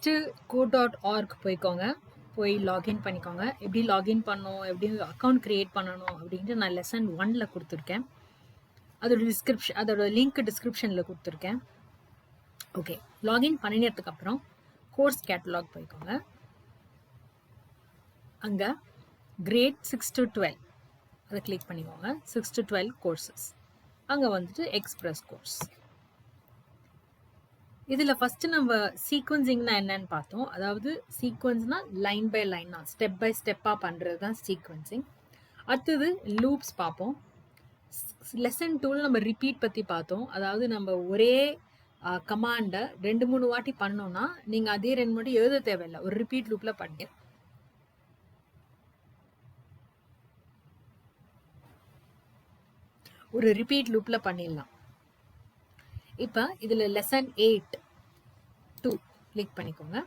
First code.org போய்க்கோங்க. போய் login பண்ணிக்கோங்க. எப்படி லாகின் பண்ணணும், எப்படி அக்கௌண்ட் க்ரியேட் பண்ணணும் அப்படின்ட்டு நான் லெசன் 1ல் கொடுத்துருக்கேன். அதோட லிங்க் டிஸ்கிரிப்ஷனில் கொடுத்துருக்கேன். ஓகே, லாகின் பண்ணினதுக்கப்புறம் கோர்ஸ் கேட்டலாக் போய்க்கோங்க. அங்கே கிரேட் 6 to 12 அதை கிளிக் பண்ணிக்கோங்க. 6 to 12 கோர்சஸ். அங்கே வந்துட்டு எக்ஸ்பிரஸ் கோர்ஸ். இதில் ஃபஸ்ட்டு நம்ம சீக்வன்சிங்னா என்னன்னு பார்த்தோம். அதாவது சீக்வன்ஸ்னா லைன் பை லைனா ஸ்டெப் பை ஸ்டெப்பாக பண்ணுறது தான் சீக்வன்சிங். அடுத்தது லூப்ஸ் பார்ப்போம். லெசன் 2ல் நம்ம ரிப்பீட் பற்றி பார்த்தோம். அதாவது நம்ம ஒரே கமாண்டை 2-3 வாட்டி பண்ணோம்னா நீங்கள் அதே 2 வாட்டி எழுத தேவையில்லை, ஒரு ரிப்பீட் லூப்பில் பண்ணி பண்ணிடலாம். இப்போ இதில் லெசன் 8-2 கிளிக் பண்ணிக்கோங்க.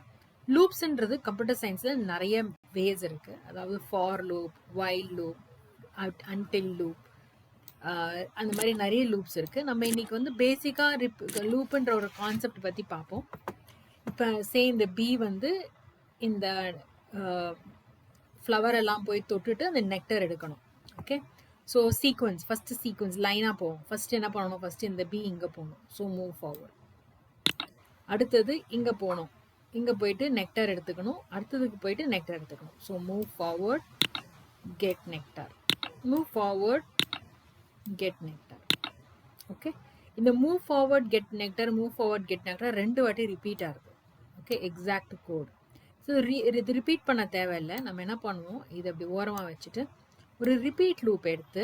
லூப்ஸ்ன்றது கம்ப்யூட்டர் சயின்ஸில் நிறைய வேஸ் இருக்குது. அதாவது for loop, while loop, until loop, அந்த மாதிரி நிறைய லூப்ஸ் இருக்குது. நம்ம இன்னைக்கு வந்து பேசிக்காக லூப்புன்ற ஒரு கான்செப்ட் பற்றி பார்ப்போம். இப்போ இந்த பி வந்து இந்த ஃப்ளவர் எல்லாம் போய் தொட்டுட்டு அந்த நெக்டர் எடுக்கணும். Okay, so sequence first sequence லைனாக போகும். ஃபஸ்ட்டு என்ன பண்ணணும், ஃபஸ்ட்டு இந்த பி இங்கே போகணும், ஸோ மூவ் ஃபார்வர்ட். அடுத்தது இங்கே போகணும், இங்கே போயிட்டு நெக்டர் எடுத்துக்கணும். அடுத்ததுக்கு போயிட்டு நெக்டர் எடுத்துக்கணும். So move forward, get nectar, move forward, get nectar. Okay, இந்த move forward get nectar, move forward get nectar 2 வாட்டி ரிப்பீட் ஆகுது. Okay, exact code. ஸோ இது ரிப்பீட் பண்ண தேவையில்லை. நம்ம என்ன பண்ணுவோம், இதை அப்படி ஓரமாக வச்சுட்டு ஒரு ரிப்பீட் லூப் எடுத்து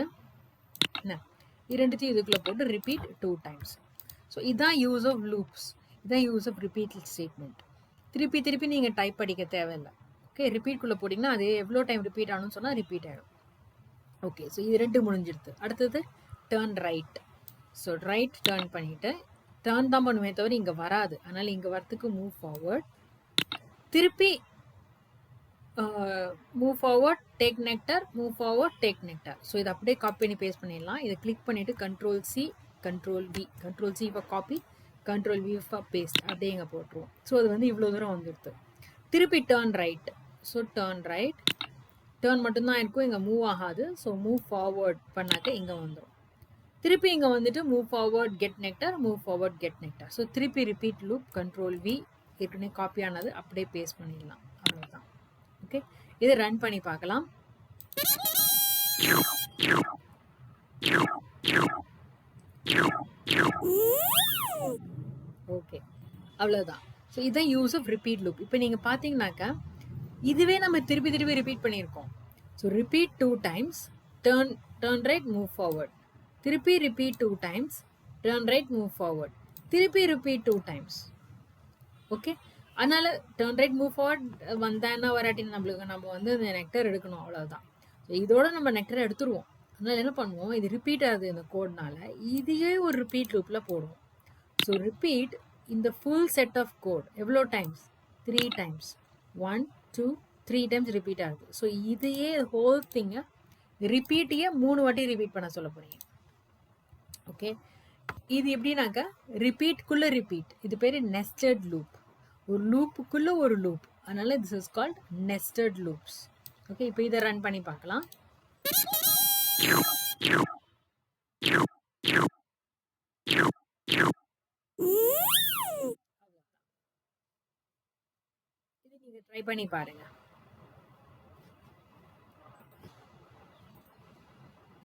என்ன 2 இதுக்குள்ளே போட்டு ரிப்பீட் 2 times. ஸோ இதுதான் யூஸ் ஆஃப் லூப்ஸ், இதுதான் யூஸ் ஆஃப் ரிப்பீட் ஸ்டேட்மெண்ட். திருப்பி நீங்கள் டைப் படிக்க தேவையில்லை. ஓகே, ரிப்பீட்குள்ளே போட்டிங்கன்னா அது எவ்வளோ டைம் ரிப்பீட் ஆகணும்னு சொன்னால் ரிப்பீட் ஆகிடும். ஓகே, ஸோ இது 2 முடிஞ்சிடுது. அடுத்தது turn right. So right turn பண்ணிவிட்டு டேர்ன் தான் பண்ணுமே தவிர இங்கே வராது. அதனால் இங்கே வரத்துக்கு மூவ் ஃபார்வர்ட், திருப்பி move forward, take nectar, move forward, take nectar. So இதை அப்படியே காப்பி பண்ணி பேஸ்ட் பண்ணிடலாம். இதை கிளிக் பண்ணிவிட்டு Ctrl+C, Ctrl+V, Ctrl+C for copy, Ctrl+V for paste அப்படியே இங்கே போட்டுருவோம். ஸோ அது வந்து இவ்வளோ தூரம் வந்துடுது. திருப்பி turn right. So turn right, turn மட்டும்தான் இருக்கும், இங்கே மூவ் ஆகாது. ஸோ மூவ் ஃபார்வர்ட் பண்ணாக்க இங்கே வந்துடும். திருப்பி இங்கே வந்துட்டு move forward get nectar, move forward get nectar. So திருப்பி ரிப்பீட் லூப், Ctrl+V, ஏற்கனவே காப்பி ஆனது அப்படியே பேஸ்ட் பண்ணிடலாம். அவ்வளோதான். ஓகே, இதை ரன் பண்ணி பார்க்கலாம். ஓகே, அவ்வளோதான். ஸோ இதுதான் யூஸ் ஆஃப் ரிப்பீட் லூப். இப்போ நீங்கள் பார்த்தீங்கன்னாக்கா இதுவே நம்ம திருப்பி ரிப்பீட் பண்ணியிருக்கோம். So repeat 2 times, turn right, move forward. திருப்பி repeat 2 times, turn right, move forward. திருப்பி ரிப்பீட் 2 times. ஓகே, அதனால் டேர்ன் ரைட் மூவ் ஃபார்வர்ட் வந்தான்னா வராட்டி நம்ம வந்து இந்த நெக்டர் எடுக்கணும், அவ்வளோதான். ஸோ இதோட நம்ம நெக்டரை எடுத்துருவோம். அதனால் என்ன பண்ணுவோம், இது ரிப்பீட் ஆகுது இந்த கோட்னால, இதையே ஒரு ரிப்பீட் லூப்பில் போடுவோம். ஸோ ரிப்பீட் இந்த ஃபுல் செட் ஆஃப் கோட் எவ்வளோ டைம்ஸ், 3 times, 1 2 3 times ரிப்பீட் ஆகுது. ஸோ இதையே ஹோல் திங்கை ரிப்பீட்டையே 3 வாட்டி ரிப்பீட் பண்ண சொல்ல போகிறீங்க. ஓகே, இது எப்படின்னாக்கா ரிப்பீட்குள்ளே ரிப்பீட், இது பேர் நெஸ்டட் லூப். ஒரு லூப்புக்குள்ளே ஒரு லூப், அதனால this is called nested loops. Okay, இப்போ இதை ரன் பண்ணி பார்க்கலாம். இது நீங்கள் ட்ரை பண்ணி பாருங்கள்.